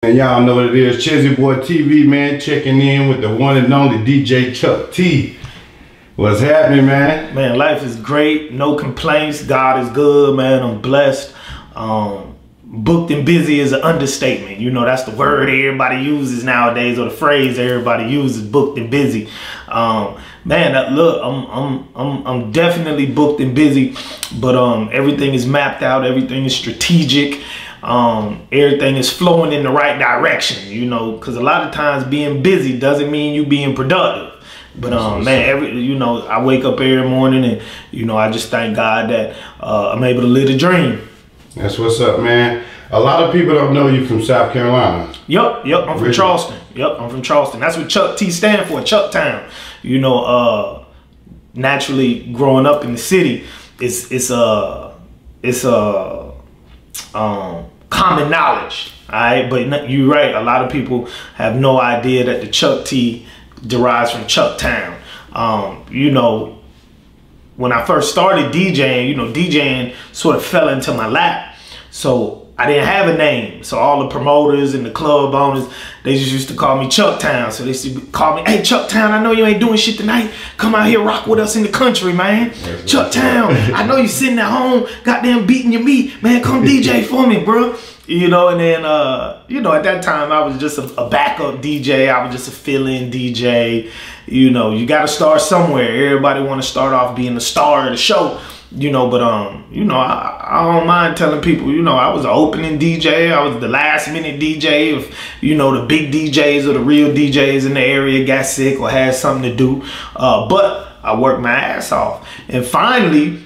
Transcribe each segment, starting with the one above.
And y'all know what it is, Chizzy Boy TV, man, checking in with the one and only DJ Chuck T. What's happening, man? Man, life is great, no complaints, God is good, man, I'm blessed. Booked and busy is an understatement. You know, that's the word everybody uses nowadays, or the phrase everybody uses, booked and busy. Man, look, I'm definitely booked and busy, but everything is mapped out, everything is strategic. Everything is flowing in the right direction, you know, because a lot of times being busy doesn't mean you being productive. But man, you know, I wake up every morning and, you know, I just thank God that I'm able to live a dream. That's what's up, man. A lot of people don't know you from South Carolina. Yep, I'm from Charleston. Yep, I'm from Charleston. That's what Chuck T stand for, Chucktown. You know, naturally growing up in the city, it's common knowledge, all right? But you're right, a lot of people have no idea that the Chuck T derives from Chucktown. You know, when I first started DJing, you know, DJing sort of fell into my lap. So I didn't have a name. So all the promoters and the club owners, they just used to call me Chucktown. So they used to call me, hey, Chucktown, I know you ain't doing shit tonight. Come out here, rock with us in the country, man. Chucktown, I know you sitting at home, goddamn beating your meat. Man, come DJ for me, bro. You know, and then, you know, at that time, I was just a backup DJ. I was just a fill-in DJ. You know, you got to start somewhere. Everybody want to start off being the star of the show. You know, but, you know, I don't mind telling people, you know, I was an opening DJ. I was the last minute DJ. If, you know, the big DJs or the real DJs in the area got sick or had something to do. But I worked my ass off. And finally,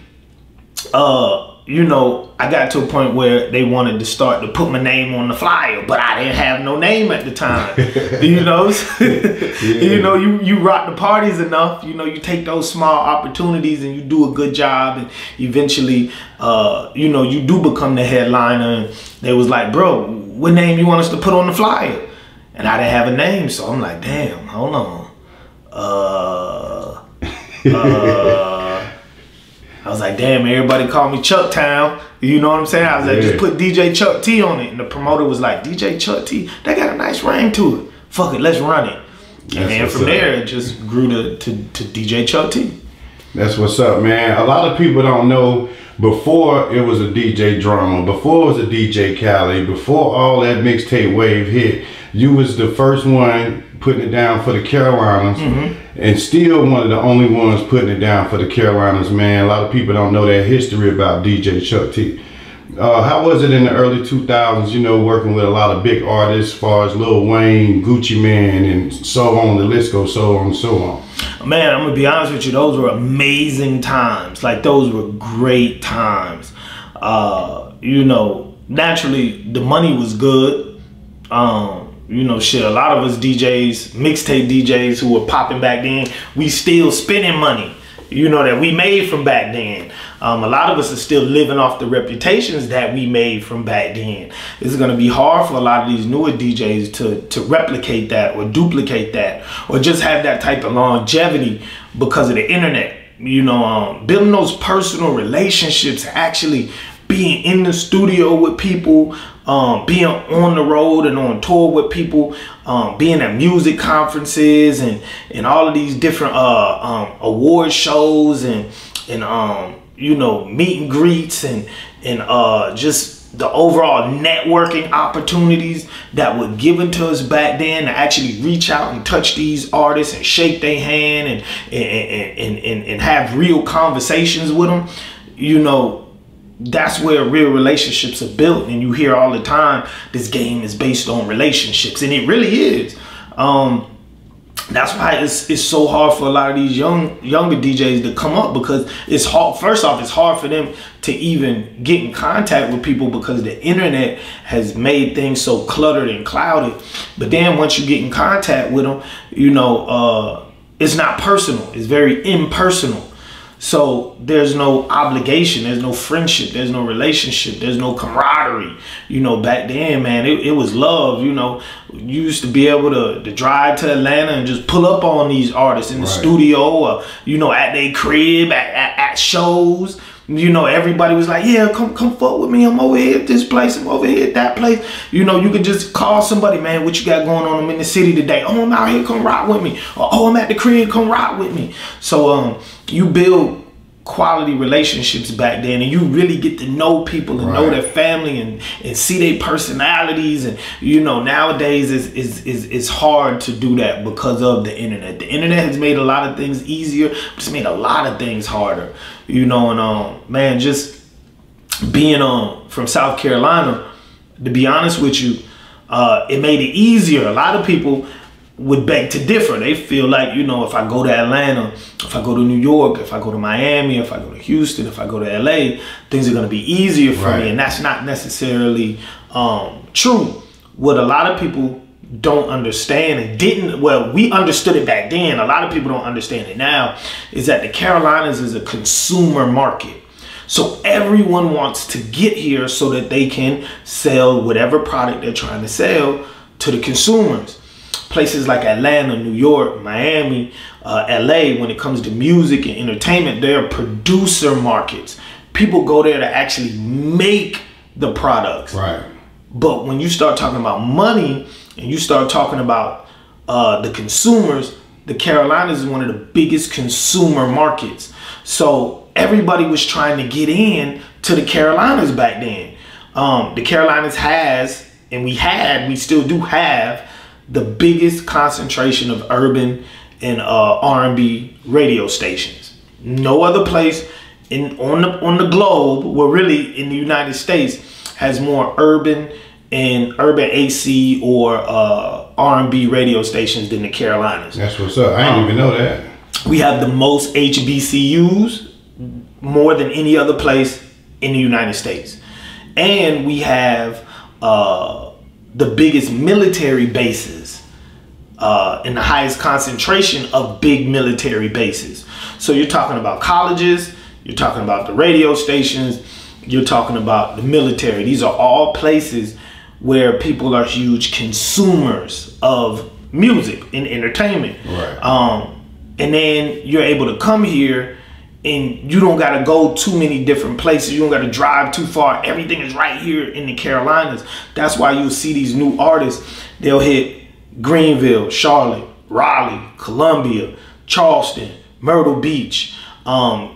you know, I got to a point where they wanted to start to put my name on the flyer, but I didn't have no name at the time. You know, you know, you rock the parties enough, you know, you take those small opportunities and you do a good job, and eventually, you know, you do become the headliner. And they was like, bro, what name you want us to put on the flyer? And I didn't have a name, so I'm like, damn, hold on. I was like, damn, everybody call me Chucktown. You know what I'm saying? I was like, just put DJ Chuck T on it. And the promoter was like, DJ Chuck T, that got a nice ring to it. Fuck it, let's run it. And then from there, it just grew to DJ Chuck T. That's what's up, man. A lot of people don't know, before it was a DJ Drama, before it was a DJ Cali, before all that mixtape wave hit, you was the first one putting it down for the Carolinas, and still one of the only ones putting it down for the Carolinas, man. A lot of people don't know that history about DJ Chuck T. How was it in the early 2000s, you know, working with a lot of big artists as far as Lil Wayne, Gucci Mane, and so on, the list goes so on and so on? Man, I'm gonna be honest with you, those were amazing times. Like, those were great times. You know, naturally, the money was good. You know, shit, a lot of us DJs, mixtape DJs who were popping back then, we still spending money, you know, that we made from back then. A lot of us are still living off the reputations that we made from back then. It's going to be hard for a lot of these newer DJs to replicate that or duplicate that or just have that type of longevity because of the internet. You know, building those personal relationships, actually being in the studio with people, being on the road and on tour with people, being at music conferences and all of these different award shows and you know, meet and greets and just the overall networking opportunities that were given to us back then to actually reach out and touch these artists and shake their hand and have real conversations with them. You know, that's where real relationships are built. And you hear all the time, this game is based on relationships, and it really is. That's why it's so hard for a lot of these younger DJs to come up, because it's hard. First off, it's hard for them to even get in contact with people because the internet has made things so cluttered and clouded. But then once you get in contact with them, you know, it's not personal. It's very impersonal. So there's no obligation, there's no friendship, there's no relationship, there's no camaraderie. You know, back then, man, it was love. You know, you used to be able to drive to Atlanta and just pull up on these artists in the studio, or, you know, at their crib, at shows. You know, everybody was like, yeah, come fuck with me. I'm over here at this place. I'm over here at that place. You know, you could just call somebody, man, what you got going on? I'm in the city today. Oh, I'm out here. Come rock with me. Or, oh, I'm at the crib. Come rock with me. So you build quality relationships back then, and you really get to know people and know their family and see their personalities. And you know, nowadays it's hard to do that because of the internet. The internet has made a lot of things easier, but it's made a lot of things harder. You know, and man, just being from South Carolina, to be honest with you, it made it easier. A lot of people would beg to differ. They feel like, you know, if I go to Atlanta, if I go to New York, if I go to Miami, if I go to Houston, if I go to LA, things are going to be easier for me. And that's not necessarily true. What a lot of people don't understand and didn't, well, we understood it back then. A lot of people don't understand it now, is that the Carolinas is a consumer market. So everyone wants to get here so that they can sell whatever product they're trying to sell to the consumers. Places like Atlanta, New York, Miami, LA, when it comes to music and entertainment, they're producer markets. People go there to actually make the products. Right. But when you start talking about money and you start talking about the consumers, the Carolinas is one of the biggest consumer markets. So everybody was trying to get in to the Carolinas back then. The Carolinas has, and we still do have, the biggest concentration of urban and R&B radio stations. No other place on the globe, well, really in the United States, has more urban and urban AC or R&B radio stations than the Carolinas. That's what's up. I didn't even know that. We have the most HBCUs, more than any other place in the United States, and we have the biggest military bases and the highest concentration of big military bases. So you're talking about colleges, you're talking about the radio stations, you're talking about the military. These are all places where people are huge consumers of music and entertainment. Right. And then you're able to come here and you don't got to go too many different places. You don't got to drive too far. Everything is right here in the Carolinas. That's why you'll see these new artists. They'll hit Greenville, Charlotte, Raleigh, Columbia, Charleston, Myrtle Beach, New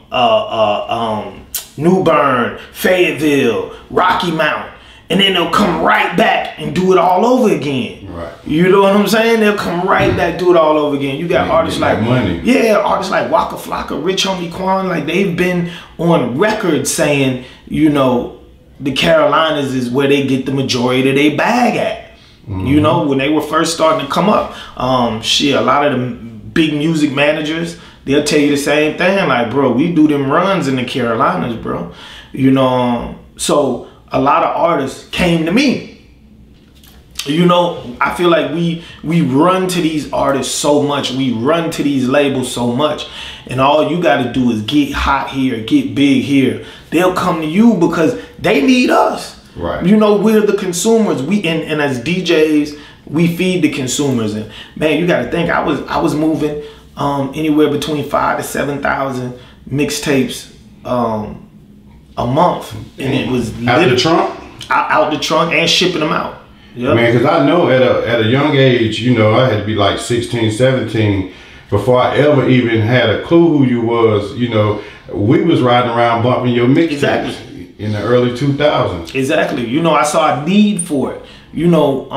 Bern, Fayetteville, Rocky Mount. And then they'll come right back and do it all over again. Right. You know what I'm saying? They'll come right back, do it all over again. You got artists like money. Yeah, artists like Waka Flocka, Rich Homie Quan, like they've been on record saying, you know, the Carolinas is where they get the majority of their bag at. Mm-hmm. You know, when they were first starting to come up, a lot of the big music managers, they'll tell you the same thing. Like, bro, we do them runs in the Carolinas, bro. You know, so a lot of artists came to me. You know, I feel like we run to these artists so much. We run to these labels so much. And all you got to do is get hot here, get big here. They'll come to you because they need us. Right. You know, we're the consumers. And as DJs, we feed the consumers. And man, you got to think, I was moving anywhere between 5,000 to 7,000 mixtapes a month, and it was out the trunk, out the trunk, and shipping them out. Yep. Man, because I know at a young age, you know, I had to be like 16, 17 before I ever even had a clue who you was. You know, we was riding around bumping your mixtapes in the early 2000s. Exactly. You know, I saw a need for it. You know,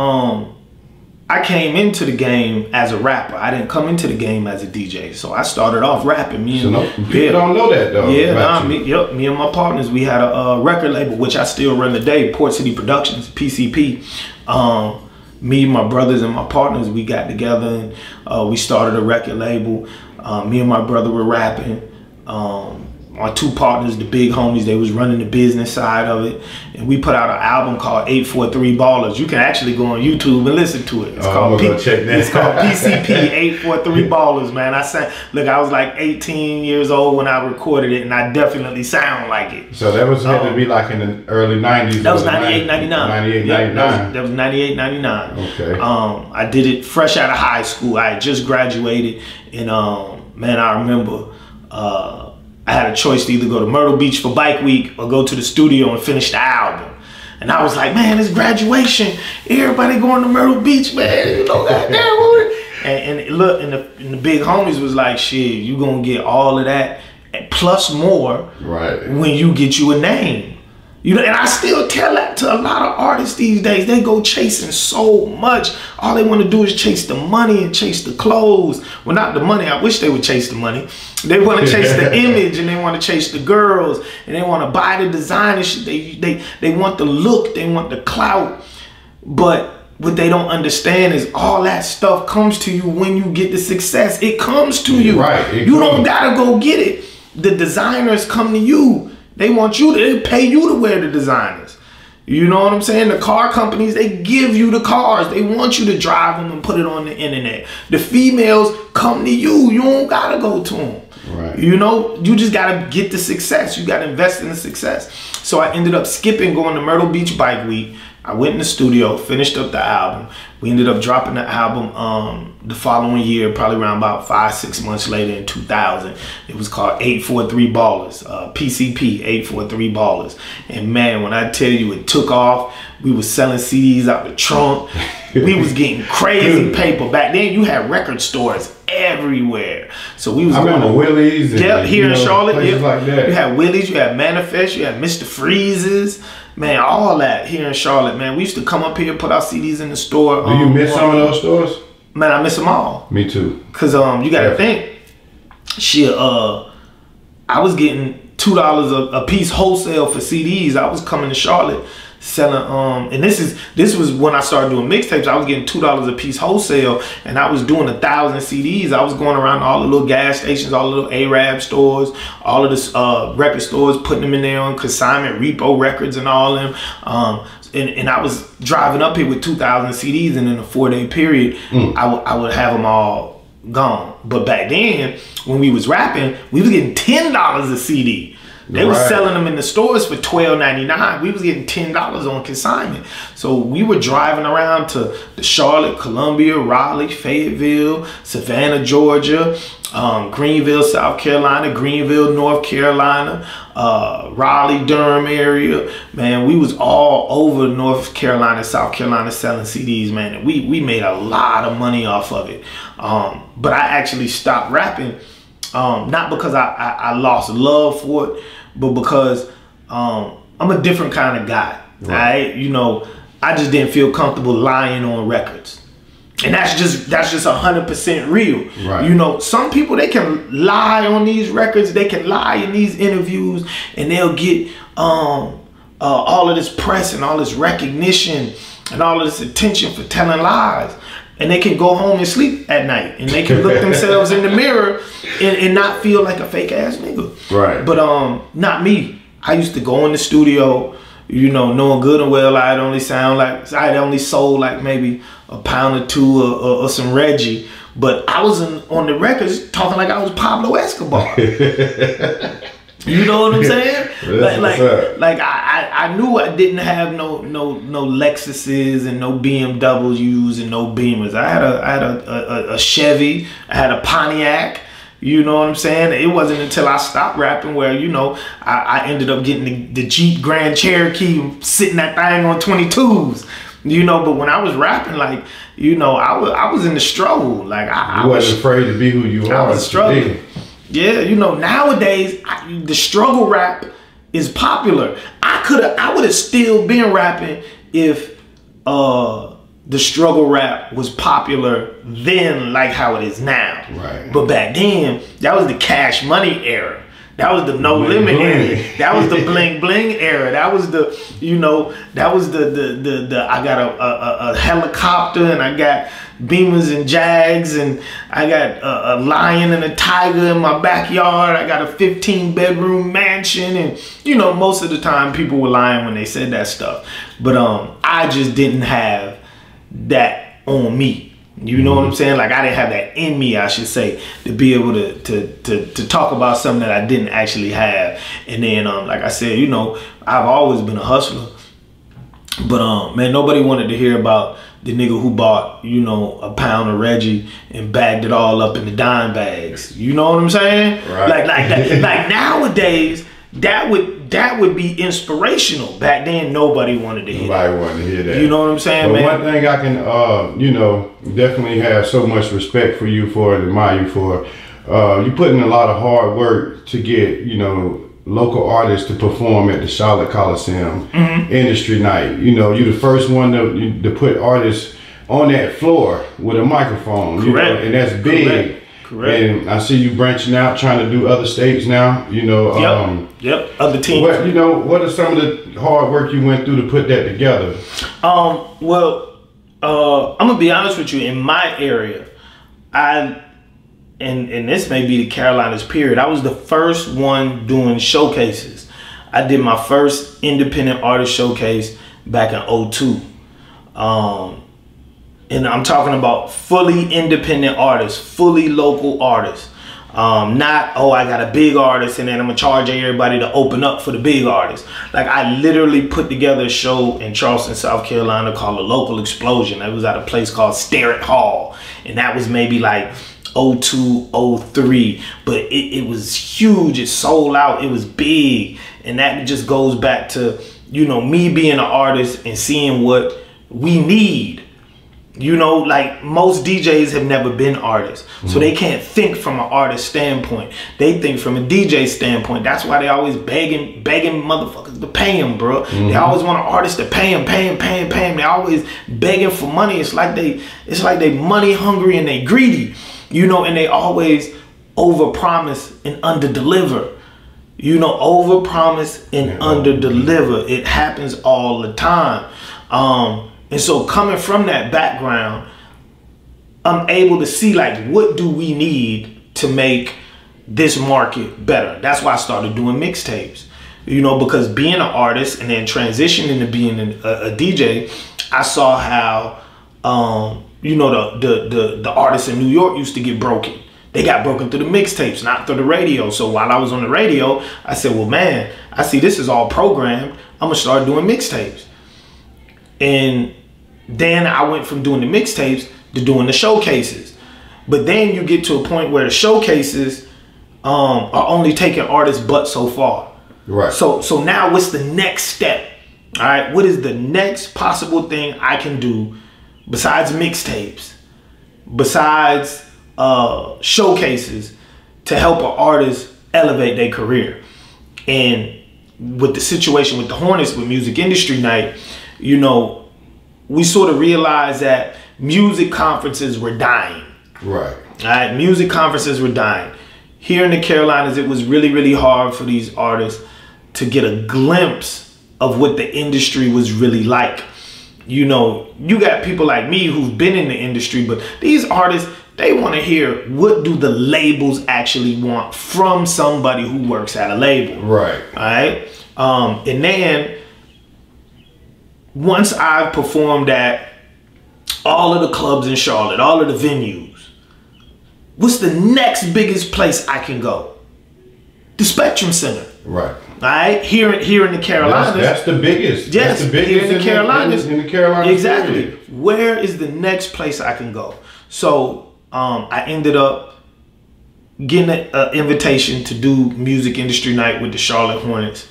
I came into the game as a rapper. I didn't come into the game as a DJ. So I started off rapping. People don't know that though. Yeah, me and my partners, we had a record label, which I still run today, Port City Productions, PCP. Me, my brothers, and my partners, we got together and we started a record label. Me and my brother were rapping. My two partners, the big homies, they was running the business side of it, and we put out an album called 843 Ballers. You can actually go on YouTube and listen to it. It's called PCP 843 Ballers, man. I was like 18 years old when I recorded it, and I definitely sound like it. So that was had to be like in the early 90s. That was 98, 99. 98, 99. That was 98, 99. Okay. I did it fresh out of high school. I had just graduated, and man, I remember I I had a choice to either go to Myrtle Beach for Bike Week or go to the studio and finish the album. And I was like, man, it's graduation. Everybody going to Myrtle Beach, man. You know, goddamn. And look, and the big homies was like, shit, you gonna get all of that plus more when you get you a name. You know, and I still tell that to a lot of artists these days. They go chasing so much. All they want to do is chase the money and chase the clothes. Well, not the money. I wish they would chase the money. They want to chase the image, and they want to chase the girls, and they want to buy the designer shit. They want the look. They want the clout. But what they don't understand is all that stuff comes to you when you get the success. It comes to you. Right. You don't gotta go get it. The designers come to you. They want you to, they pay you to wear the designers. You know what I'm saying? The car companies, they give you the cars. They want you to drive them and put it on the internet. The females come to you. You don't gotta go to them. Right. You know, you just gotta get the success. You gotta invest in the success. So I ended up skipping going to Myrtle Beach Bike Week. I went in the studio, finished up the album. We ended up dropping the album the following year, probably around about 5-6 months later in 2000. It was called 843 Ballers, PCP, 843 Ballers. And man, when I tell you it took off, we was selling CDs out the trunk. We was getting crazy paper. Back then, you had record stores everywhere. So we was I remember Willie's. Yeah, here in Charlotte. Places like that. You had Willie's, you had Manifest, you had Mr. Freeze's. Man, all that here in Charlotte, man. We used to come up here, put our CDs in the store. Do you miss some of those stores? Man, I miss them all. Me too. Cause you gotta think, shit. I was getting $2 a piece wholesale for CDs. I was coming to Charlotte selling and this was when I started doing mixtapes. I was getting $2 a piece wholesale, and I was doing 1,000 CDs. I was going around all the little gas stations, all the little Arab stores, all of the record stores, putting them in there on consignment, Repo Records and all of them. And I was driving up here with 2,000 CDs, and in a 4-day period, I would have them all gone. But back then, when we was rapping, we was getting $10 a CD. They was selling them in the stores for $12.99. We was getting $10 on consignment. So we were driving around to the Charlotte, Columbia, Raleigh, Fayetteville, Savannah, Georgia, Greenville, South Carolina, Greenville, North Carolina, Raleigh, Durham area. Man, we was all over North Carolina, South Carolina selling CDs, man. And we made a lot of money off of it. But I actually stopped rapping, not because I lost love for it, but because I'm a different kind of guy. Right? You know, I just didn't feel comfortable lying on records. And that's just 100% real. Right. You know, some people, they can lie on these records, they can lie in these interviews, and they'll get all of this press and all this recognition and all of this attention for telling lies. And they can go home and sleep at night, and they can look themselves in the mirror and not feel like a fake ass nigga. Right. But not me. I used to go in the studio, you know, knowing good and well I'd only sold like maybe a pound or two or some Reggie, but I was on the records talking like I was Pablo Escobar. You know what I'm saying? Like I knew I didn't have no Lexuses and no BMWs and no Beamers. I had a Chevy. I had a Pontiac. You know what I'm saying? It wasn't until I stopped rapping where, you know, I ended up getting the Jeep Grand Cherokee, sitting that thing on 22s. You know, but when I was rapping, like, you know, I was in the struggle. Like I wasn't afraid to be who you are. I was struggling. Yeah, you know, nowadays the struggle rap is popular. I would have still been rapping if the struggle rap was popular then, like how it is now. Right. But back then, that was the Cash Money era. That was the No Limit era. That was the Bling Bling era. That was the, you know, that was the I got a helicopter, and I got Beamers and Jags, and I got a lion and a tiger in my backyard. I got a 15-bedroom mansion, and you know, most of the time people were lying when they said that stuff. But I just didn't have that on me. You know what I'm saying? Like I didn't have that in me, I should say, to be able to talk about something that I didn't actually have. And then like I said, you know, I've always been a hustler. But man, nobody wanted to hear about the nigga who bought, you know, a pound of Reggie and bagged it all up in the dime bags. You know what I'm saying? Right. Like that. Like nowadays, that would be inspirational. Back then, nobody wanted to hear that. Nobody wanted to hear that. You know what I'm saying, but man? one thing I can, you know, definitely have so much respect for you for and admire you for. You put in a lot of hard work to get, you know, local artists to perform at the Charlotte Coliseum Industry Night. You know, you're the first one to put artists on that floor with a microphone. You know, and that's big. Correct. And I see you branching out, trying to do other states now. You know, yep. Other teams. What, you know, what are some of the hard work you went through to put that together? Well, I'm gonna be honest with you. In my area, and this may be the Carolinas period, I was the first one doing showcases. I did my first independent artist showcase back in 2002. And I'm talking about fully independent artists, fully local artists. Not, oh, I got a big artist and then I'm gonna charge everybody to open up for the big artist. Like, I literally put together a show in Charleston, South Carolina called A Local Explosion. That was at a place called Starrett Hall. And that was maybe like 02, 03, but it was huge. It sold out. It was big. And that just goes back to, you know, me being an artist and seeing what we need. You know, like, most DJs have never been artists, so they can't think from an artist standpoint. They think from a DJ standpoint. That's why they always begging motherfuckers to pay them, bro. They always want an artist to pay them. They always begging for money. It's like they money hungry and they greedy, you know. And they always overpromise and underdeliver. You know, overpromise and underdeliver. It happens all the time. And so coming from that background, I'm able to see, like, what do we need to make this market better? That's why I started doing mixtapes, you know, because being an artist and then transitioning to being a DJ, I saw how, you know, the artists in New York used to get broken. They got broken through the mixtapes, not through the radio. So while I was on the radio, I said, well, man, I see this is all programmed. I'm going to start doing mixtapes. And then I went from doing the mixtapes to doing the showcases. But then you get to a point where the showcases are only taking artists but so far. Right. So now what's the next step? All right. What is the next possible thing I can do besides mixtapes, besides showcases, to help an artist elevate their career? And with the situation with the Hornets, with Music Industry Night, you know, we sort of realized that music conferences were dying. Right. All right. Music conferences were dying. Here in the Carolinas, it was really, really hard for these artists to get a glimpse of what the industry was really like. You know, you got people like me who've been in the industry, but these artists, they want to hear, what do the labels actually want from somebody who works at a label? Right. All right. And then once I've performed at all of the clubs in Charlotte, all of the venues, what's the next biggest place I can go? The Spectrum Center. Right. All right. Here in the Carolinas. That's the biggest. Yes. That's the biggest here in the Carolinas. In the Carolinas. Exactly. Period. Where is the next place I can go? So I ended up getting an invitation to do Music Industry Night with the Charlotte Hornets.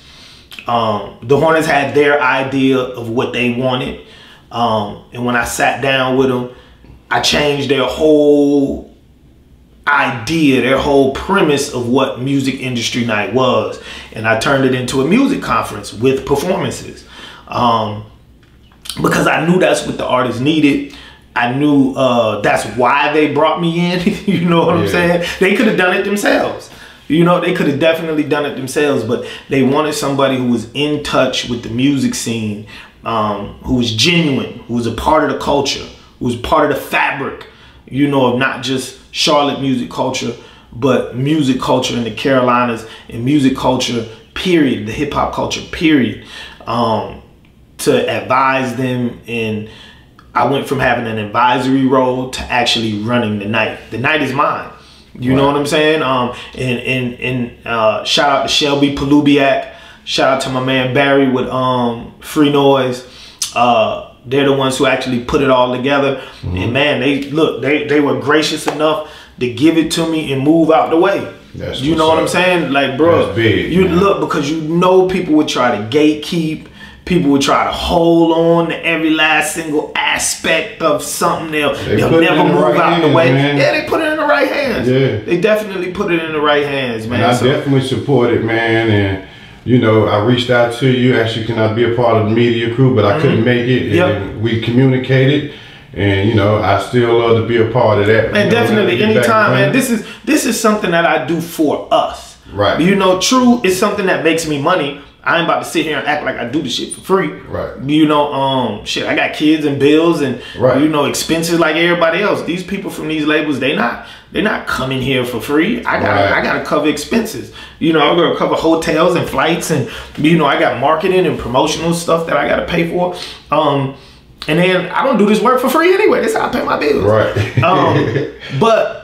The Hornets had their idea of what they wanted. And when I sat down with them, I changed their whole idea, their whole premise of what Music Industry Night was. And I turned it into a music conference with performances. Because I knew that's what the artists needed. I knew that's why they brought me in. You know what I'm saying? They could have done it themselves. You know, they could have definitely done it themselves, but they wanted somebody who was in touch with the music scene, who was genuine, who was a part of the culture, who was part of the fabric, you know, of not just Charlotte music culture, but music culture in the Carolinas and music culture, period, the hip hop culture, period, to advise them. And I went from having an advisory role to actually running the night. The night is mine. You know what I'm saying? And shout out to Shelby Palubiak. Shout out to my man Barry with Free Noise. They're the ones who actually put it all together. And man, they were gracious enough to give it to me and move out the way. You know what I'm saying? Like, bro, you look, because you know people would try to gatekeep. People would try to hold on to every last single aspect of something. They'll never move out the way. Man. Yeah, they put it in the right hands. Yeah. They definitely put it in the right hands, man. And I definitely support it, man. And you know, I reached out to you. Actually, can I be a part of the media crew? But I couldn't make it. And we communicated. And you know, I still love to be a part of that. Man, definitely, anytime, man. This is something that I do for us. Right. You know, true, it's something that makes me money. I ain't about to sit here and act like I do the shit for free. Right. You know, shit, I got kids and bills and you know, expenses like everybody else. These people from these labels, they're not coming here for free. I gotta cover expenses. You know, I gotta cover hotels and flights, and you know, I got marketing and promotional stuff that I gotta pay for. And then I don't do this work for free anyway. That's how I pay my bills. Right. But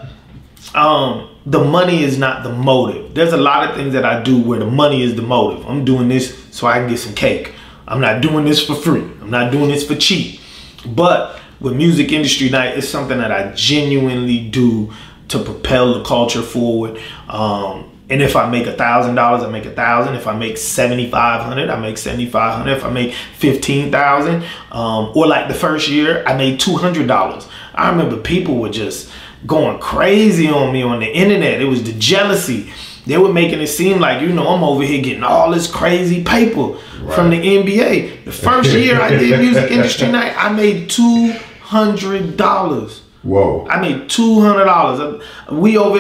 the money is not the motive. There's a lot of things that I do where the money is the motive. I'm doing this so I can get some cake. I'm not doing this for free. I'm not doing this for cheap. But with Music Industry Night, it's something that I genuinely do to propel the culture forward. And if I make $1,000, I make $1,000. If I make $7,500, I make $7,500. If I make $15,000, or like the first year, I made $200. I remember people were just going crazy on me on the internet. It was the jealousy. They were making it seem like, you know, I'm over here getting all this crazy paper from the NBA. The first year I did Music Industry Night, I made $200. Whoa. I made $200.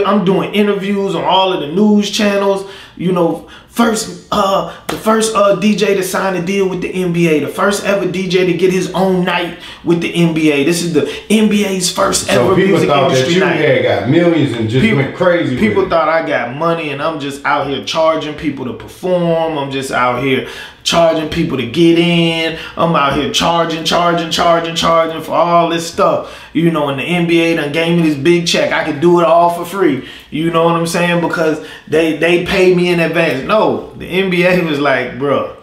I'm doing interviews on all of the news channels. You know, the first DJ to sign a deal with the NBA, the first ever DJ to get his own night with the NBA. This is the NBA's first ever music industry night. Had got millions and just went crazy. People thought I got money, and I'm just out here charging people to perform. I'm just out here charging people to get in. I'm out here charging for all this stuff. You know, and the NBA done gave me this big check. I could do it all for free. You know what I'm saying? Because they paid me in advance. No, the NBA was like, bro,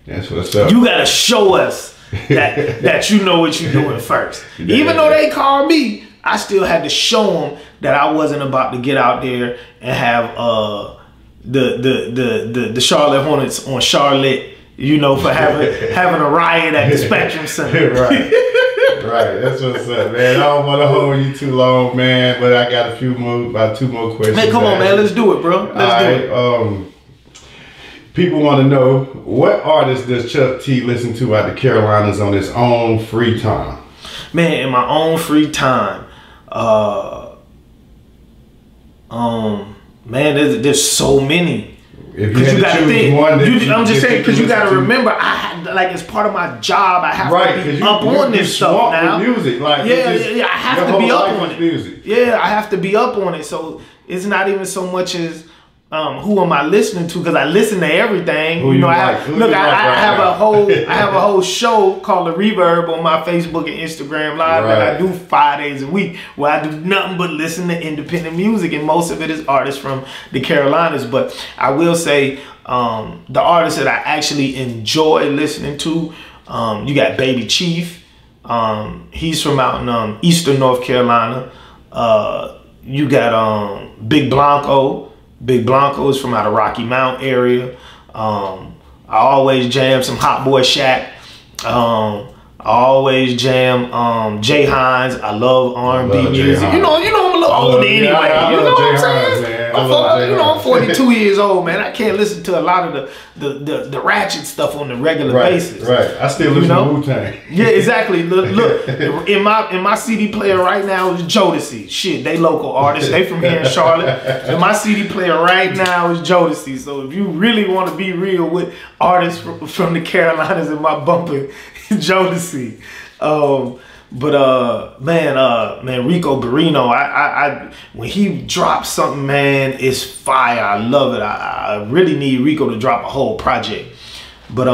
that's what's up. You gotta show us that you know what you're doing first. Even though they called me, I still had to show them that I wasn't about to get out there and have the Charlotte Hornets on Charlotte, you know, for having a riot at the Spectrum Center. Right. Right, that's what's up, man. I don't want to hold you too long, man, but I got about two more questions. Man, come on, man, let's do it, bro. Let's do it. People want to know, what artists does Chuck T listen to out the Carolinas on his own free time? Man, in my own free time, man, there's so many. If you had to choose one, I'm just saying, because you got to remember, I had, like, as part of my job, I have to be up on this stuff now. Music, like, I have to be up on it. Music. Yeah, I have to be up on it. So it's not even so much as who am I listening to, because I listen to everything. Who you know, I have a whole show called The Reverb on my Facebook and Instagram Live that I do 5 days a week, where I do nothing but listen to independent music, and most of it is artists from the Carolinas. But I will say, the artists that I actually enjoy listening to, you got Baby Chief. He's from out in Eastern North Carolina. You got Big Blanco. Big Blanco is from out of Rocky Mount area. I always jam some Hot Boy Shaq. I always jam Jay Hines. I love R&B music. You know I'm a little older anyway. You know what I'm saying? I'm 42 years old, man. I can't listen to a lot of the ratchet stuff on a regular basis. Right. I still listen to Wu-Tang. Yeah, exactly. Look, in my CD player right now is Jodeci. Shit, they local artists. They from here in Charlotte. And my CD player right now is Jodeci. So if you really want to be real with artists from the Carolinas in my bumper, Jodeci. Man, Rico Barrino, I when he drops something, man, it's fire. I love it. I really need Rico to drop a whole project. But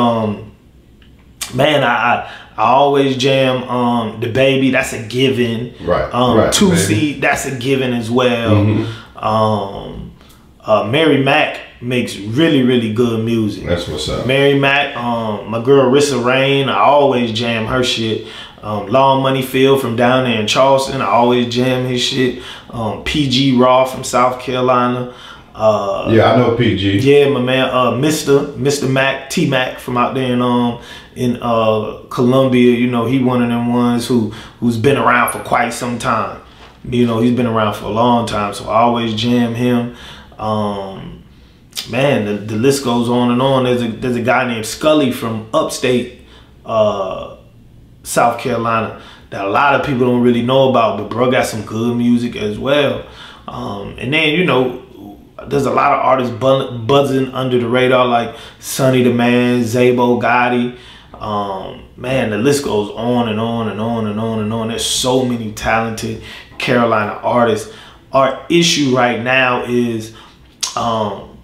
man, I always jam The Baby. That's a given. Right. Tusi, that's a given as well. Mary Mac makes really good music. That's what's up. Mary Mac, my girl Rissa Rain, I always jam her shit. Long Money Phil from down there in Charleston, I always jam his shit. PG Raw from South Carolina. Yeah, I know PG. Yeah, my man, Mr. Mac, T Mac from out there in Columbia. You know, he one of them ones who's been around for quite some time. You know, he's been around for a long time, so I always jam him. Man, the list goes on and on. There's a guy named Skooly from upstate South Carolina that a lot of people don't really know about, but bro got some good music as well. And then, you know, there's a lot of artists buzzing under the radar, like Sonny the Man, Zabo Gotti. Man, the list goes on and on and on and on and on. There's so many talented Carolina artists. Our issue right now is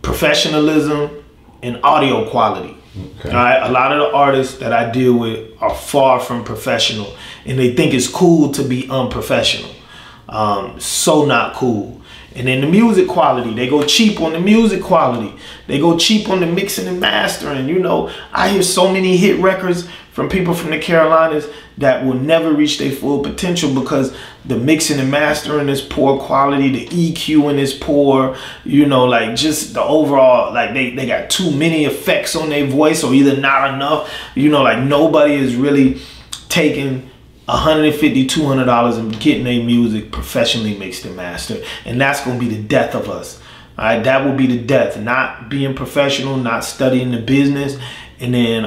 professionalism and audio quality. Okay. All right, a lot of the artists that I deal with are far from professional, and they think it's cool to be unprofessional. So not cool. And then the music quality, they go cheap on the music quality. They go cheap on the mixing and mastering. You know, I hear so many hit records from people from the Carolinas that will never reach their full potential because the mixing and mastering is poor quality, the EQing is poor, you know, like just the overall, like they got too many effects on their voice or either not enough. You know, like nobody is really taking $150, $200 and getting their music professionally mixed and mastered. And that's going to be the death of us. All right, that will be the death. Not being professional, not studying the business. And then,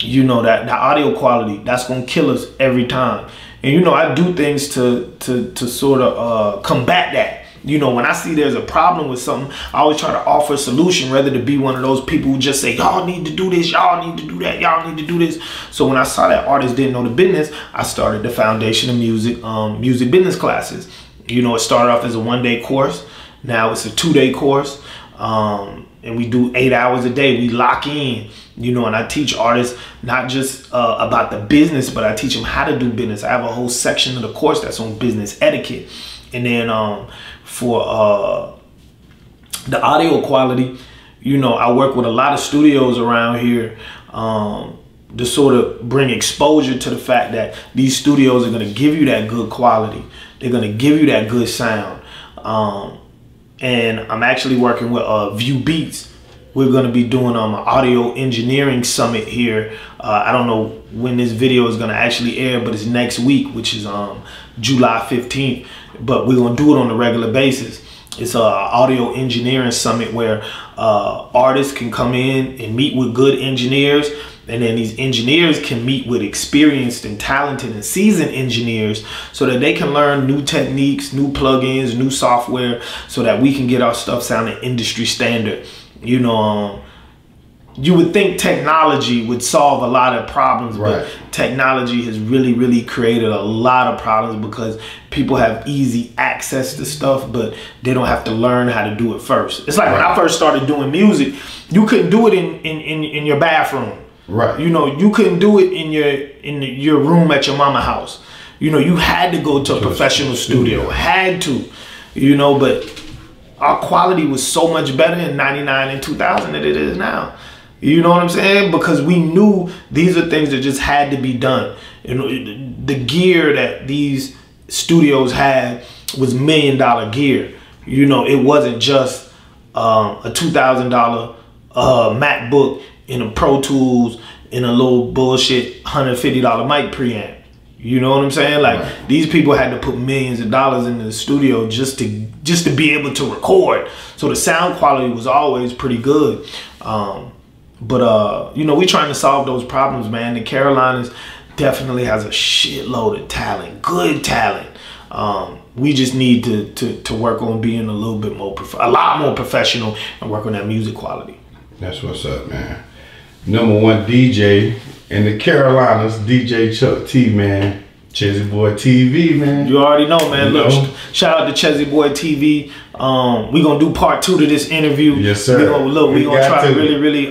you know, that the audio quality, that's going to kill us every time. And, you know, I do things to sort of combat that. You know, when I see there's a problem with something, I always try to offer a solution rather than be one of those people who just say, y'all need to do this, y'all need to do that, y'all need to do this. So when I saw that artists didn't know the business, I started the Foundation of Music, music business classes. You know, it started off as a one-day course. Now it's a 2-day course. And we do 8 hours a day. We lock in, you know, and I teach artists not just about the business, but I teach them how to do business. I have a whole section of the course that's on business etiquette. And then for the audio quality, you know, I work with a lot of studios around here to sort of bring exposure to the fact that these studios are going to give you that good quality. They're going to give you that good sound. And I'm actually working with View Beats. We're going to be doing an audio engineering summit here. I don't know when this video is going to actually air, but it's next week, which is July 15th. But we're going to do it on a regular basis. It's an audio engineering summit where artists can come in and meet with good engineers. And then these engineers can meet with experienced and talented and seasoned engineers so that they can learn new techniques, new plugins, new software, so that we can get our stuff sounding industry standard. You know, you would think technology would solve a lot of problems, but technology has really created a lot of problems because people have easy access to stuff, but they don't have to learn how to do it first. It's like when I first started doing music, you couldn't do it in your bathroom. Right. You know, you couldn't do it in your room at your mama house. You know, you had to go to a professional studio. Had to. You know, but our quality was so much better in 99 and 2000 than it is now. You know what I'm saying? Because we knew these are things that just had to be done. You know, the gear that these studios had was $1 million gear. You know, it wasn't just a $2,000 MacBook in a Pro Tools in a little bullshit $150 mic preamp. You know what I'm saying? Like these people had to put millions of dollars into the studio just to be able to record. So the sound quality was always pretty good. But you know, we trying to solve those problems, man. The Carolinas definitely has a shitload of talent, good talent. We just need to work on being a little bit more, a lot more professional and work on that music quality. That's what's up, man. #1 DJ in the Carolinas, DJ Chuck T, man. Chezzy Boy TV, man. You already know, man. Look, shout out to Chezzy Boy TV. We're gonna do part 2 to this interview. Yes, sir. We're gonna try to really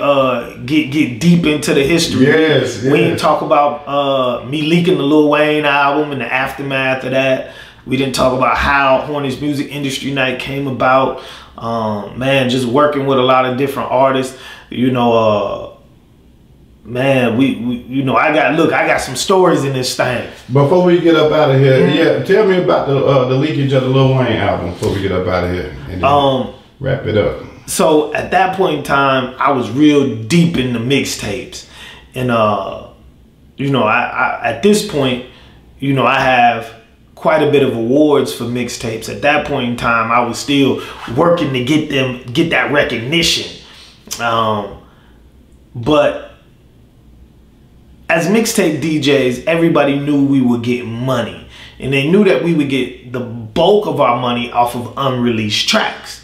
get deep into the history. Yes, we didn't talk about me leaking the Lil Wayne album and the aftermath of that. We didn't talk about how Hornets Music Industry Night came about. Man, just working with a lot of different artists. You know, man, we you know, I got some stories in this thing. Before we get up out of here, yeah, tell me about the leakage of the Lil Wayne album before we get up out of here. And then wrap it up. So at that point in time, I was real deep in the mixtapes, and you know, I at this point, you know, I have quite a bit of awards for mixtapes. At that point in time, I was still working to get that recognition. But as mixtape DJs, everybody knew we would get money, and they knew that we would get the bulk of our money off of unreleased tracks.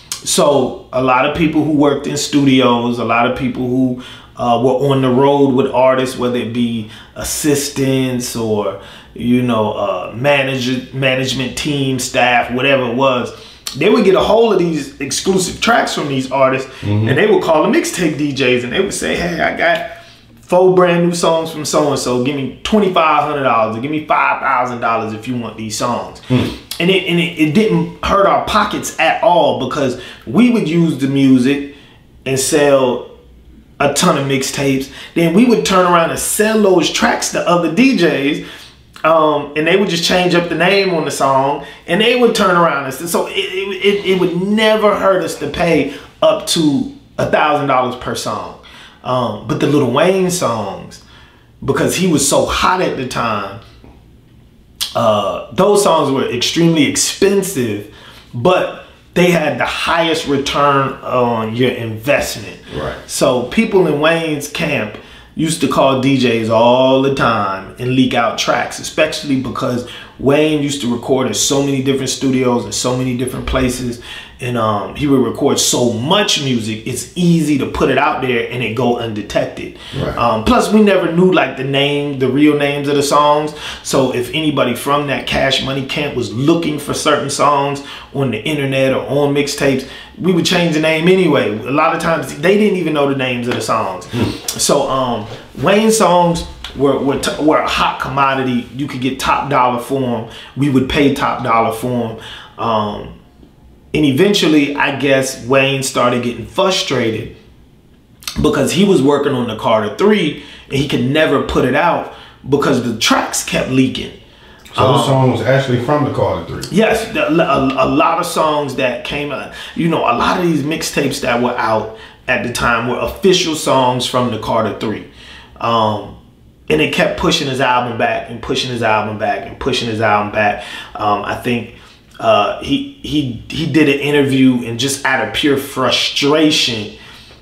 So a lot of people who worked in studios, a lot of people who were on the road with artists, whether it be assistants or, you know, management team, staff, whatever it was, they would get a hold of these exclusive tracks from these artists, and they would call the mixtape DJs, and they would say, hey, I got 4 brand new songs from so-and-so, give me $2,500 or give me $5,000 if you want these songs. And it didn't hurt our pockets at all, because we would use the music and sell a ton of mixtapes. Then we would turn around and sell those tracks to other DJs, and they would just change up the name on the song, and they would turn around and so it would never hurt us to pay up to $1,000 per song. But the Lil Wayne songs, because he was so hot at the time, those songs were extremely expensive, but they had the highest return on your investment. Right. So people in Wayne's camp used to call DJs all the time and leak out tracks, especially because Wayne used to record in so many different studios and so many different places, and he would record so much music, it's easy to put it out there and it go undetected. Right. Plus we never knew like the real names of the songs, so if anybody from that Cash Money camp was looking for certain songs on the internet or on mixtapes, we would change the name anyway. A lot of times they didn't even know the names of the songs. So Wayne songs were a hot commodity. You could get top dollar for them. We would pay top dollar for them. And eventually, I guess, Wayne started getting frustrated because he was working on the Carte 3 and he could never put it out because the tracks kept leaking. So the song was actually from the Carte 3? Yes, a lot of songs that came out. You know, a lot of these mixtapes that were out at the time were official songs from the Carte 3. And it kept pushing his album back and pushing his album back and pushing his album back. I think he did an interview, and just out of pure frustration,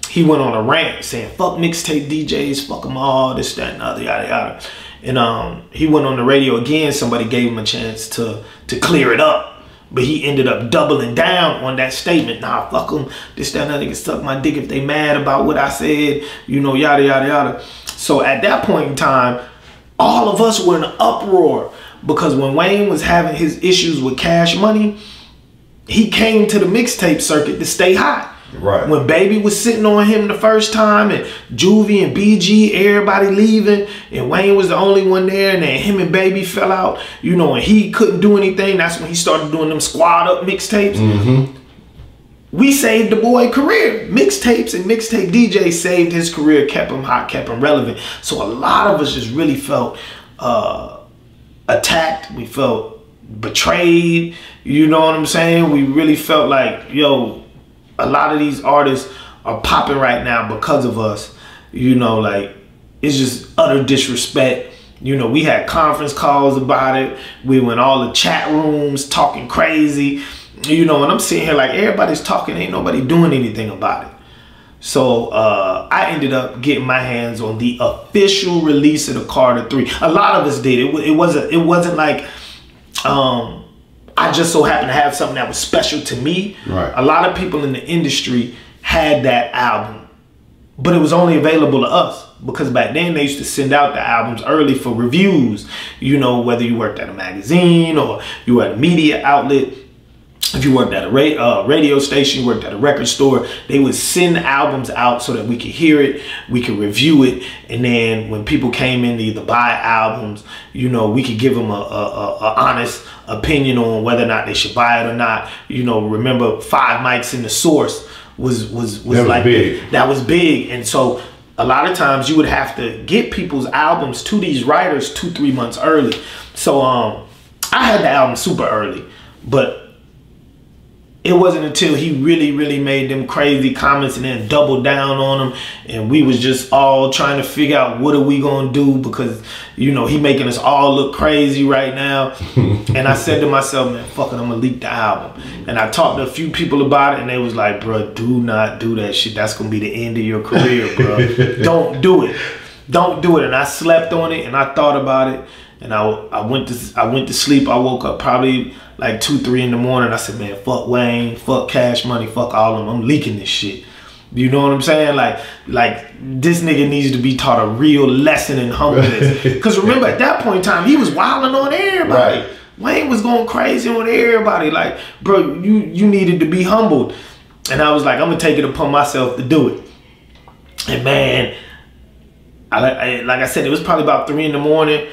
he went on a rant saying, fuck mixtape DJs, fuck them all, this, that, and other, yada, yada. And he went on the radio again. Somebody gave him a chance to clear it up, but he ended up doubling down on that statement. Nah, fuck them, this, that, and other, they can suck my dick if they mad about what I said, you know, yada, yada, yada. So at that point in time, all of us were in an uproar, because when Wayne was having his issues with Cash Money, he came to the mixtape circuit to stay hot. Right. When Baby was sitting on him the first time, and Juvie and BG, everybody leaving, and Wayne was the only one there, and then him and Baby fell out, you know, and he couldn't do anything. That's when he started doing them squad up mixtapes. We saved the boy career. Mixtapes and mixtape DJs saved his career, kept him hot, kept him relevant. So a lot of us just really felt attacked. We felt betrayed. You know what I'm saying? We really felt like, yo, a lot of these artists are popping right now because of us. You know, like, it's just utter disrespect. You know, we had conference calls about it. We went all the chat rooms talking crazy. You know, and I'm sitting here like, everybody's talking, ain't nobody doing anything about it. So I ended up getting my hands on the official release of the Carte 3. A lot of us did. It wasn't like I just so happened to have something that was special to me. Right. A lot of people in the industry had that album, but it was only available to us, because back then they used to send out the albums early for reviews. You know, whether you worked at a magazine or you were at a media outlet. If you worked at a radio station, you worked at a record store, they would send albums out so that we could hear it, we could review it, and then when people came in to either buy albums, you know, we could give them a honest opinion on whether or not they should buy it or not. You know, remember 5 mics in the source was like big. That was big. And so a lot of times you would have to get people's albums to these writers 2-3 months early. So I had the album super early, but it wasn't until he really made them crazy comments and then doubled down on them, and we was just all trying to figure out what are we gonna do, because you know he making us all look crazy right now. And I said to myself, man, fuck it, I'm gonna leak the album. And I talked to a few people about it, and they was like, bro, do not do that shit. That's gonna be the end of your career, bro. Don't do it. Don't do it. And I slept on it, and I thought about it, and I went to sleep. I woke up probably like 2-3 in the morning. I said, man, fuck Wayne, fuck Cash Money, fuck all of them. I'm leaking this shit. You know what I'm saying? Like this nigga needs to be taught a real lesson in humbleness. Because remember, at that point in time, he was wilding on everybody. Right. Wayne was going crazy on everybody. Like, bro, you needed to be humbled. And I was like, I'm gonna take it upon myself to do it. And man, like I said, it was probably about 3 in the morning.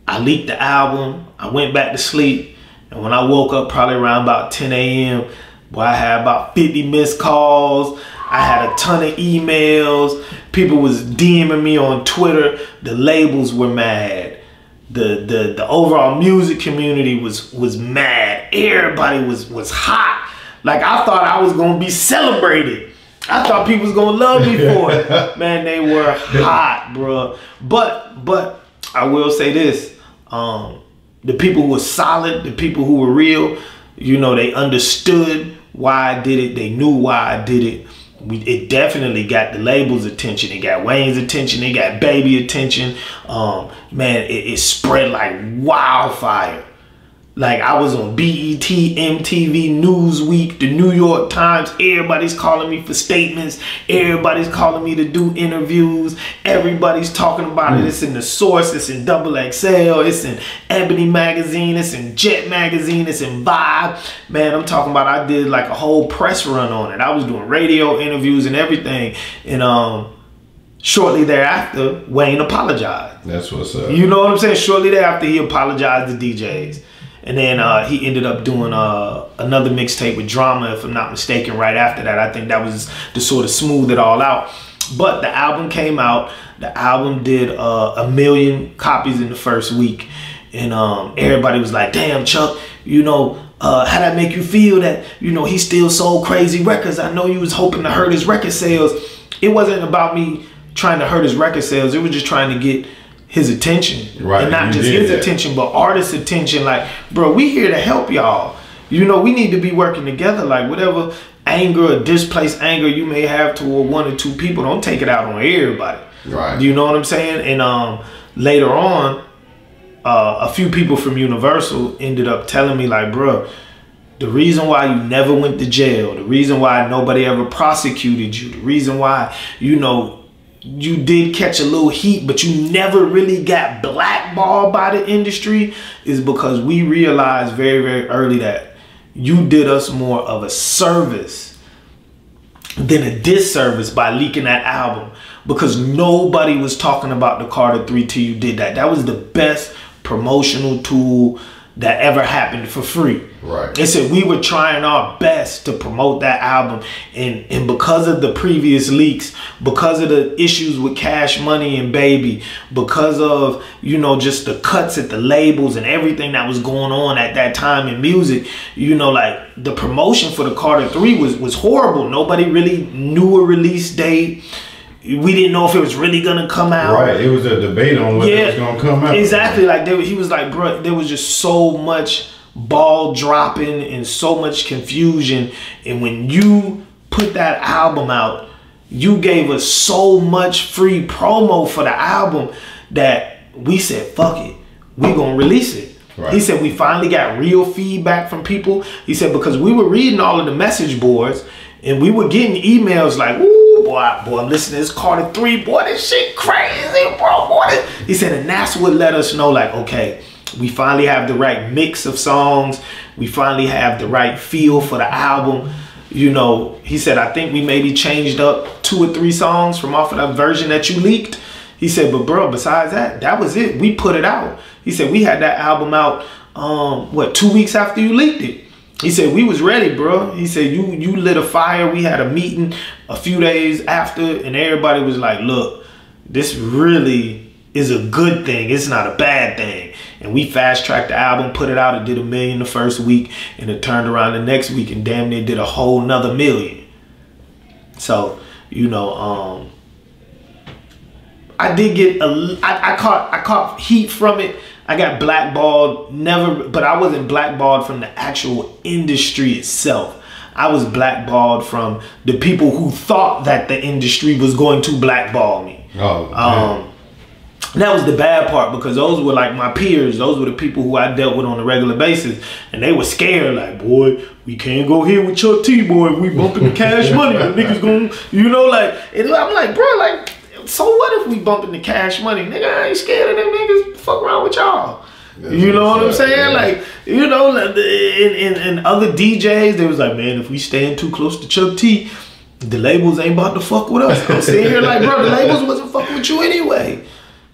I leaked the album. I went back to sleep. And when I woke up probably around about 10 a.m., boy, I had about 50 missed calls. I had a ton of emails. People was DMing me on Twitter. The labels were mad. The overall music community was mad. Everybody was hot. Like, I thought I was gonna be celebrated. I thought people was gonna love me for it. Man, they were hot, bro. But I will say this. The people who were solid, the people who were real, you know, they understood why I did it. They knew why I did it. It definitely got the label's attention. It got Wayne's attention. It got Baby attention. Man, it spread like wildfire. Like, I was on BET, MTV, Newsweek, the New York Times. Everybody's calling me for statements. Everybody's calling me to do interviews. Everybody's talking about it. It's in The Source. It's in XXL. It's in Ebony Magazine. It's in Jet Magazine. It's in Vibe. Man, I'm talking about, I did like a whole press run on it. I was doing radio interviews and everything. And shortly thereafter, Wayne apologized. That's what's up. You know what I'm saying? Shortly thereafter, he apologized to DJs. And then he ended up doing another mixtape with Drama, if I'm not mistaken, right after that. I think that was to sort of smooth it all out. But the album came out. The album did 1 million copies in the first week. And everybody was like, damn, Chuck, you know, how'd that make you feel that, you know, he still sold crazy records? I know you was hoping to hurt his record sales. It wasn't about me trying to hurt his record sales. It was just trying to get his attention, right? And not just his attention, but artists' attention. Like, bro, we here to help y'all. You know, we need to be working together. Like, whatever anger or displaced anger you may have toward 1 or 2 people, don't take it out on everybody. Right. You know what I'm saying? And later on, a few people from Universal ended up telling me, like, bro, the reason why you never went to jail, the reason why nobody ever prosecuted you, the reason why, you know, you did catch a little heat, but you never really got blackballed by the industry, is because we realized very early that you did us more of a service than a disservice by leaking that album, because nobody was talking about the Carte 3 till you did that. That was the best promotional tool that ever happened for free. Right. They said we were trying our best to promote that album, and because of the previous leaks, because of the issues with Cash Money and Baby, because of, you know, just the cuts at the labels and everything that was going on at that time in music, you know, like, the promotion for the Carte 3 was horrible. Nobody really knew a release date. We didn't know if it was really gonna come out. Right, it was a debate on whether it was gonna come out. Exactly. Like, he was like, bro, there was just so much ball dropping and so much confusion. And when you put that album out, you gave us so much free promo for the album that we said, fuck it, we gonna release it. Right. He said we finally got real feedback from people. He said because we were reading all of the message boards and we were getting emails like, ooh, boy, I'm listening to this Carte 3, boy, this shit crazy, bro, boy. He said, and that's what let us know, like, okay, we finally have the right mix of songs. We finally have the right feel for the album. You know, he said, I think we maybe changed up 2 or 3 songs from off of that version that you leaked. He said, but bro, besides that, that was it. We put it out. He said, we had that album out what, 2 weeks after you leaked it. He said, we was ready, bro. He said, you lit a fire. We had a meeting a few days after, and everybody was like, look, this really is a good thing. It's not a bad thing. And we fast-tracked the album, put it out. It did $1 million the first week, and it turned around the next week and damn near did a whole nother $1 million. So, you know, I did get I caught heat from it. I got blackballed, but I wasn't blackballed from the actual industry itself. I was blackballed from the people who thought that the industry was going to blackball me. Oh, that was the bad part, because those were like my peers. Those were the people who I dealt with on a regular basis, and they were scared. Like, boy, we can't go here with Chuck T, boy. If we bumping the Cash Money, the niggas gonna, you know, like. And I'm like, bro, like, so what if we bumping the Cash Money, nigga? I ain't scared of them niggas. Fuck around with y'all. You know what I'm saying? Yeah. Like, you know, in other DJs, they was like, man, if we stand too close to Chuck T, the labels ain't about to fuck with us. I'm sitting here like, bro, the labels wasn't fucking with you anyway.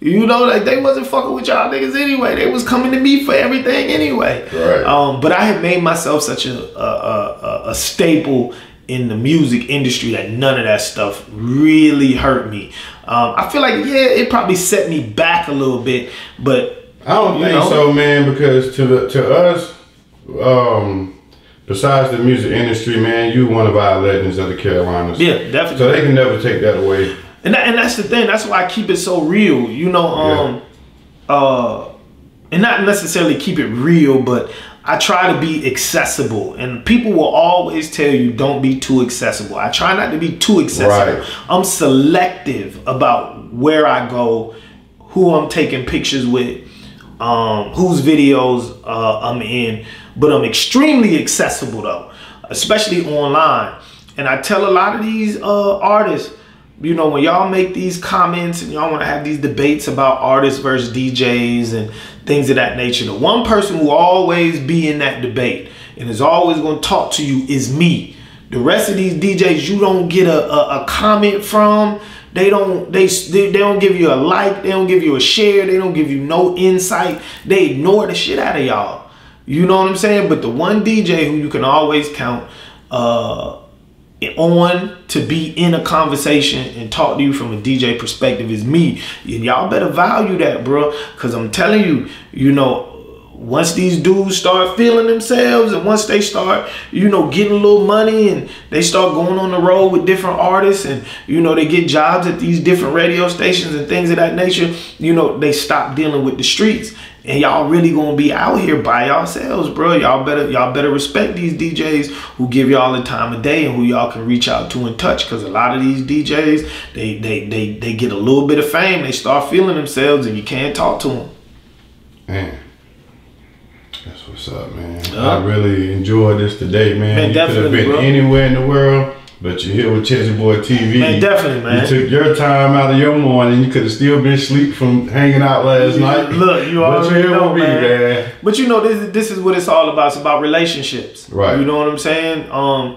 You know, like, they wasn't fucking with y'all niggas anyway. They was coming to me for everything anyway. Right. But I had made myself such a staple in the music industry that none of that stuff really hurt me. I feel like, yeah, it probably set me back a little bit, but I don't think so, man, because to us, besides the music industry, man, you one of our legends of the Carolinas. Yeah, definitely. So they can never take that away. And that's the thing. That's why I keep it so real, you know. And not necessarily keep it real, but I try to be accessible. And people will always tell you, don't be too accessible. I try not to be too accessible. Right. I'm selective about where I go, who I'm taking pictures with, whose videos I'm in. But I'm extremely accessible, though, especially online. And I tell a lot of these artists, you know, when y'all make these comments and y'all want to have these debates about artists versus DJs and things of that nature, the one person who will always be in that debate and is always going to talk to you is me. The rest of these DJs, you don't get a comment from. They don't give you a like. They don't give you a share. They don't give you no insight. They ignore the shit out of y'all. You know what I'm saying? But the one DJ who you can always count on to be in a conversation and talk to you from a DJ perspective is me. And y'all better value that, bro, because I'm telling you, you know, once these dudes start feeling themselves and once they start, you know, getting a little money and they start going on the road with different artists and, you know, they get jobs at these different radio stations and things of that nature, you know, they stop dealing with the streets. And y'all really gonna be out here by yourselves, bro. Y'all better respect these DJs who give y'all the time of day and who y'all can reach out to and touch. Because a lot of these DJs, they get a little bit of fame, they start feeling themselves, and you can't talk to them. Man, that's what's up, man. I really enjoyed this today, man. You could have been anywhere in the world, but you're here with Chezzy Boy TV. Man, definitely, man. You took your time out of your morning. You could have still been asleep from hanging out last night. Look, you already know, man. But you know, this is what it's all about. It's about relationships. Right. You know what I'm saying?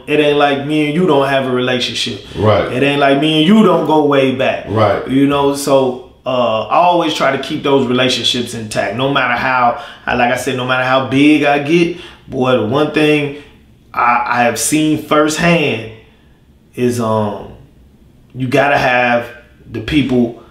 It ain't like me and you don't have a relationship. Right. It ain't like me and you don't go way back. Right. You know, so I always try to keep those relationships intact. No matter how, like I said, no matter how big I get, boy, the one thing I have seen firsthand is you gotta have the people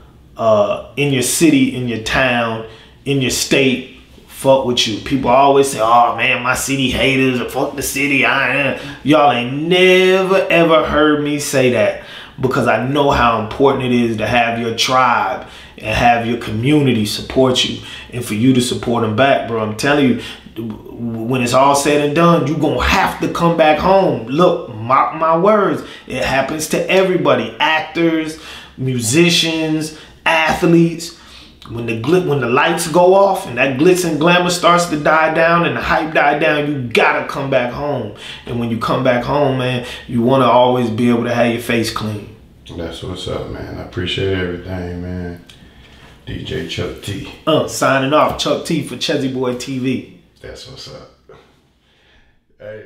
in your city, in your town, in your state fuck with you. People always say, oh man, my city haters, or fuck the city. Y'all ain't never ever heard me say that, because I know how important it is to have your tribe and have your community support you and for you to support them back, bro. I'm telling you, when it's all said and done, you're gonna have to come back home. Look, mark my words, it happens to everybody. Actors, musicians, athletes. When the lights go off and that glitz and glamour starts to die down and the hype die down, you gotta come back home. And when you come back home, man, you wanna always be able to have your face clean. That's what's up, man. I appreciate everything, man. DJ Chuck T. Signing off, Chuck T for Chezzy Boy TV. That's what's up. Hey.